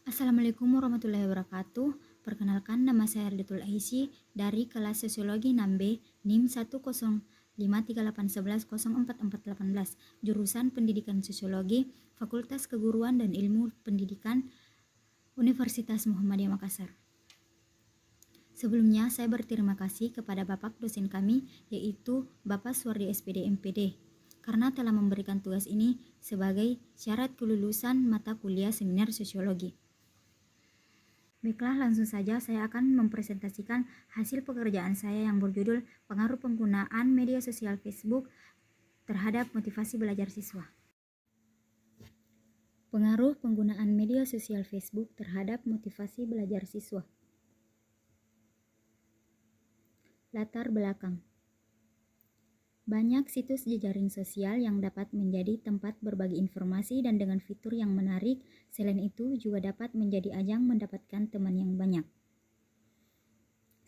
Assalamualaikum warahmatullahi wabarakatuh. Perkenalkan, nama saya Ardatul Aisy dari kelas Sosiologi 6B NIM 1053811044418, jurusan Pendidikan Sosiologi, Fakultas Keguruan dan Ilmu Pendidikan, Universitas Muhammadiyah Makassar. Sebelumnya, saya berterima kasih kepada Bapak dosen kami, yaitu Bapak Suwardi SPD MPD, karena telah memberikan tugas ini sebagai syarat kelulusan mata kuliah seminar sosiologi. Baiklah, langsung saja saya akan mempresentasikan hasil pekerjaan saya yang berjudul Pengaruh Penggunaan Media Sosial Facebook terhadap Motivasi Belajar Siswa. Pengaruh penggunaan media sosial Facebook terhadap motivasi belajar siswa. Latar belakang. Banyak situs jejaring sosial yang dapat menjadi tempat berbagi informasi dan dengan fitur yang menarik. Selain itu, juga dapat menjadi ajang mendapatkan teman yang banyak.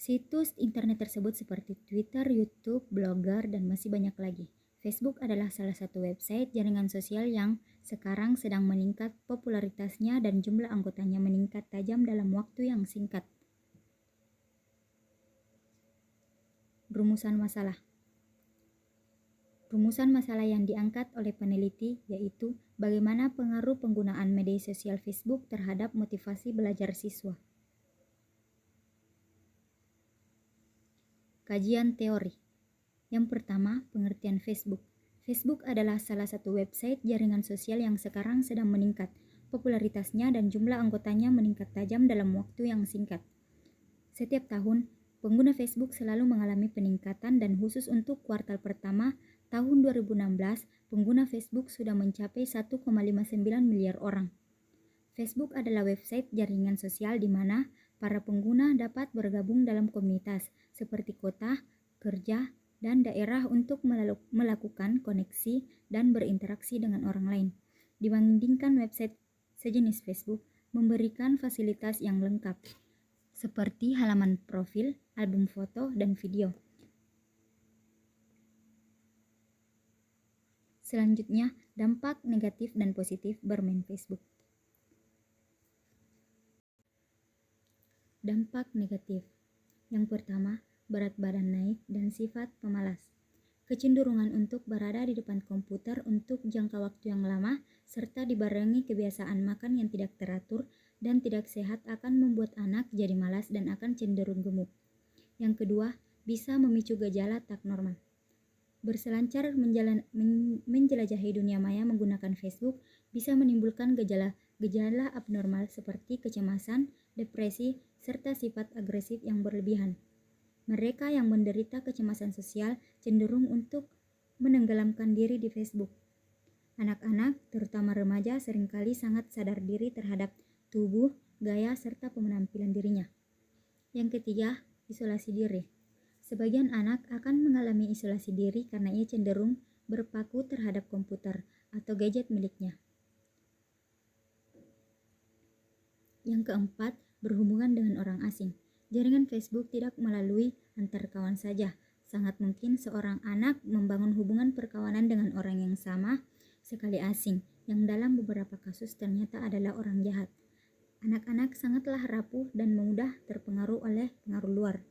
Situs internet tersebut seperti Twitter, YouTube, Blogger, dan masih banyak lagi. Facebook adalah salah satu website jaringan sosial yang sekarang sedang meningkat popularitasnya dan jumlah anggotanya meningkat tajam dalam waktu yang singkat. Rumusan masalah. Rumusan masalah yang diangkat oleh peneliti yaitu bagaimana pengaruh penggunaan media sosial Facebook terhadap motivasi belajar siswa. Kajian teori. Yang pertama, pengertian Facebook. Facebook adalah salah satu website jaringan sosial yang sekarang sedang meningkat. Popularitasnya dan jumlah anggotanya meningkat tajam dalam waktu yang singkat. Setiap tahun, pengguna Facebook selalu mengalami peningkatan dan khusus untuk kuartal pertama tahun 2016, pengguna Facebook sudah mencapai 1,59 miliar orang. Facebook adalah website jaringan sosial di mana para pengguna dapat bergabung dalam komunitas seperti kota, kerja, dan daerah untuk melakukan koneksi dan berinteraksi dengan orang lain. Dibandingkan website sejenis Facebook, memberikan fasilitas yang lengkap, seperti halaman profil, album foto, dan video. Selanjutnya, dampak negatif dan positif bermain Facebook. Dampak negatif. Yang pertama, berat badan naik dan sifat pemalas. Kecenderungan untuk berada di depan komputer untuk jangka waktu yang lama, serta dibarengi kebiasaan makan yang tidak teratur dan tidak sehat akan membuat anak jadi malas dan akan cenderung gemuk. Yang kedua, bisa memicu gejala tak normal. Berselancar menjelajahi dunia maya menggunakan Facebook bisa menimbulkan gejala abnormal seperti kecemasan, depresi, serta sifat agresif yang berlebihan. Mereka yang menderita kecemasan sosial cenderung untuk menenggelamkan diri di Facebook. Anak-anak, terutama remaja, seringkali sangat sadar diri terhadap tubuh, gaya, serta penampilan dirinya. Yang ketiga, isolasi diri. Sebagian anak akan mengalami isolasi diri karena ia cenderung berpaku terhadap komputer atau gadget miliknya. Yang keempat, berhubungan dengan orang asing. Jaringan Facebook tidak melalui antar kawan saja. Sangat mungkin seorang anak membangun hubungan perkawanan dengan orang yang sama sekali asing, yang dalam beberapa kasus ternyata adalah orang jahat. Anak-anak sangatlah rapuh dan mudah terpengaruh oleh pengaruh luar.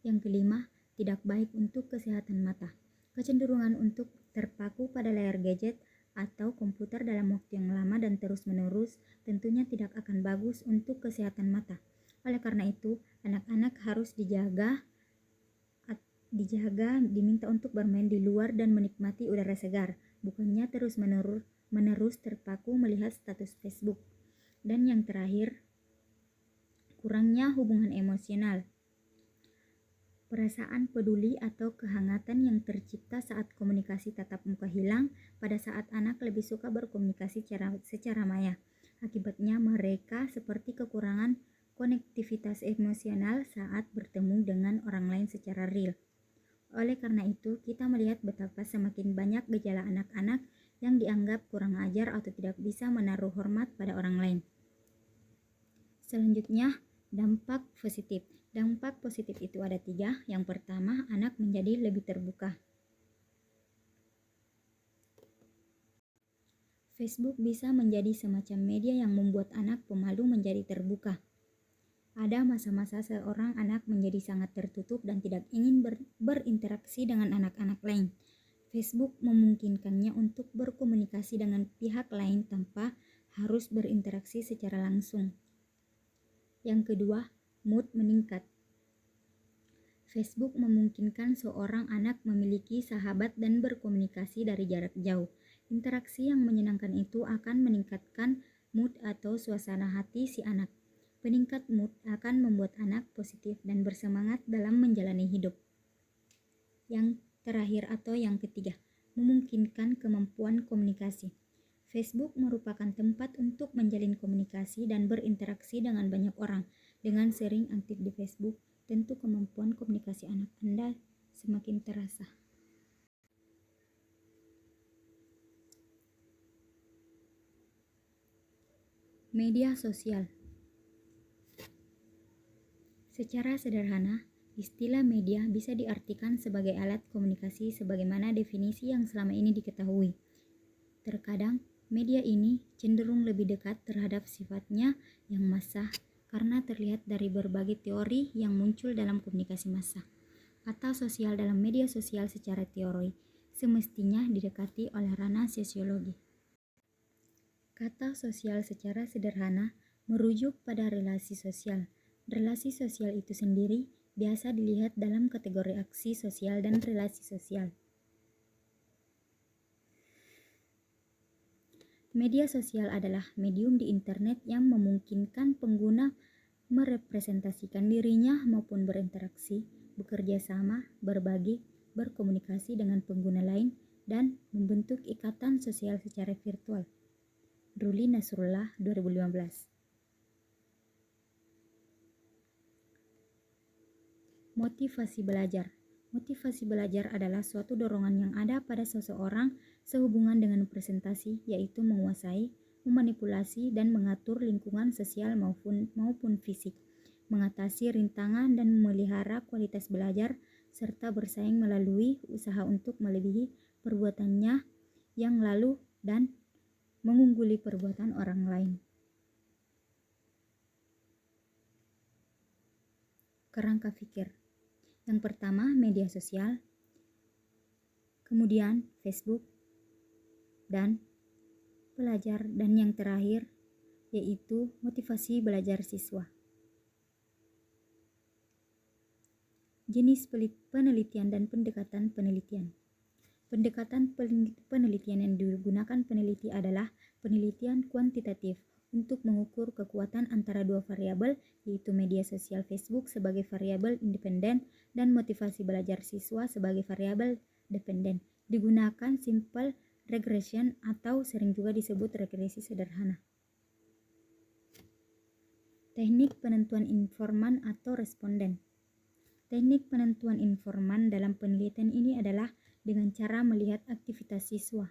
Yang kelima, tidak baik untuk kesehatan mata. Kecenderungan untuk terpaku pada layar gadget atau komputer dalam waktu yang lama dan terus-menerus tentunya tidak akan bagus untuk kesehatan mata. Oleh karena itu, anak-anak harus dijaga, diminta untuk bermain di luar dan menikmati udara segar, bukannya terus-menerus terpaku melihat status Facebook. Dan yang terakhir, kurangnya hubungan emosional. Perasaan peduli atau kehangatan yang tercipta saat komunikasi tatap muka hilang pada saat anak lebih suka berkomunikasi secara maya. Akibatnya mereka seperti kekurangan konektivitas emosional saat bertemu dengan orang lain secara real. Oleh karena itu, kita melihat betapa semakin banyak gejala anak-anak yang dianggap kurang ajar atau tidak bisa menaruh hormat pada orang lain. Selanjutnya, dampak positif. Dampak positif itu ada 3. Yang pertama, anak menjadi lebih terbuka. Facebook bisa menjadi semacam media yang membuat anak pemalu menjadi terbuka. Ada masa-masa seorang anak menjadi sangat tertutup dan tidak ingin berinteraksi dengan anak-anak lain. Facebook memungkinkannya untuk berkomunikasi dengan pihak lain tanpa harus berinteraksi secara langsung. Yang kedua, mood meningkat. Facebook memungkinkan seorang anak memiliki sahabat dan berkomunikasi dari jarak jauh. Interaksi yang menyenangkan itu akan meningkatkan mood atau suasana hati si anak. Peningkat mood akan membuat anak positif dan bersemangat dalam menjalani hidup. Yang terakhir atau yang ketiga, memungkinkan kemampuan komunikasi. Facebook merupakan tempat untuk menjalin komunikasi dan berinteraksi dengan banyak orang. Dengan sering aktif di Facebook, tentu kemampuan komunikasi anak Anda semakin terasa. Media sosial. Secara sederhana, istilah media bisa diartikan sebagai alat komunikasi sebagaimana definisi yang selama ini diketahui. Terkadang, media ini cenderung lebih dekat terhadap sifatnya yang massal karena terlihat dari berbagai teori yang muncul dalam komunikasi massa. Kata sosial dalam media sosial secara teori semestinya didekati oleh ranah sosiologi. Kata sosial secara sederhana merujuk pada relasi sosial. Relasi sosial itu sendiri biasa dilihat dalam kategori aksi sosial dan relasi sosial. Media sosial adalah medium di internet yang memungkinkan pengguna merepresentasikan dirinya maupun berinteraksi, bekerja sama, berbagi, berkomunikasi dengan pengguna lain, dan membentuk ikatan sosial secara virtual. Ruli Nasrullah, 2015. Motivasi belajar. Motivasi belajar adalah suatu dorongan yang ada pada seseorang sehubungan dengan presentasi, yaitu menguasai, memanipulasi, dan mengatur lingkungan sosial maupun fisik, mengatasi rintangan dan memelihara kualitas belajar, serta bersaing melalui usaha untuk melebihi perbuatannya yang lalu dan mengungguli perbuatan orang lain. Kerangka pikir. Yang pertama, media sosial, kemudian Facebook, dan pelajar, dan yang terakhir yaitu motivasi belajar siswa. Jenis penelitian dan pendekatan penelitian. Pendekatan penelitian yang digunakan peneliti adalah penelitian kuantitatif untuk mengukur kekuatan antara dua variabel, yaitu media sosial Facebook sebagai variabel independen dan motivasi belajar siswa sebagai variabel dependen. Digunakan simple regression atau sering juga disebut regresi sederhana. Teknik penentuan informan atau responden. Teknik penentuan informan dalam penelitian ini adalah dengan cara melihat aktivitas siswa.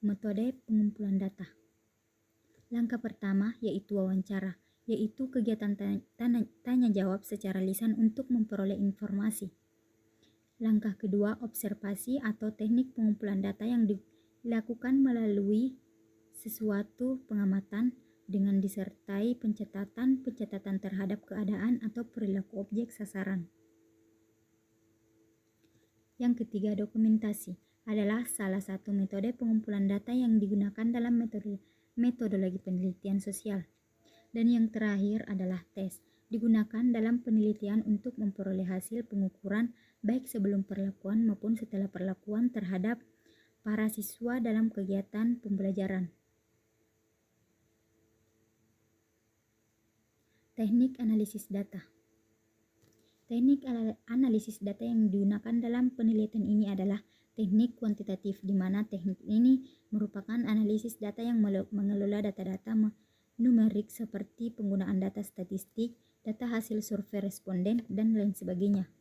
Metode pengumpulan data. Langkah pertama yaitu wawancara, yaitu kegiatan tanya jawab secara lisan untuk memperoleh informasi. Langkah kedua, observasi atau teknik pengumpulan data yang dilakukan melalui sesuatu pengamatan dengan disertai pencatatan terhadap keadaan atau perilaku objek sasaran. Yang ketiga, dokumentasi adalah salah satu metode pengumpulan data yang digunakan dalam metodologi penelitian sosial. Dan yang terakhir adalah tes, digunakan dalam penelitian untuk memperoleh hasil pengukuran baik sebelum perlakuan maupun setelah perlakuan terhadap para siswa dalam kegiatan pembelajaran. Teknik analisis data. Teknik analisis data yang digunakan dalam penelitian ini adalah teknik kuantitatif, di mana teknik ini merupakan analisis data yang mengelola data-data numerik seperti penggunaan data statistik, data hasil survei responden, dan lain sebagainya.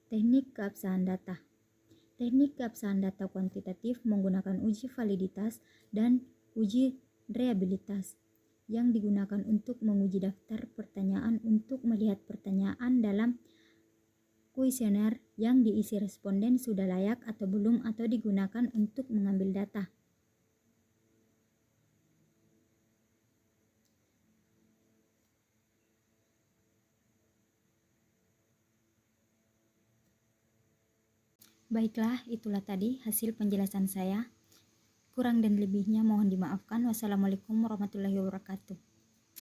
Teknik keabsahan data. Teknik keabsahan data kuantitatif menggunakan uji validitas dan uji reliabilitas yang digunakan untuk menguji daftar pertanyaan untuk melihat pertanyaan dalam kuesioner yang diisi responden sudah layak atau belum atau digunakan untuk mengambil data. Baiklah, itulah tadi hasil penjelasan saya. Kurang dan lebihnya mohon dimaafkan. Wassalamualaikum warahmatullahi wabarakatuh.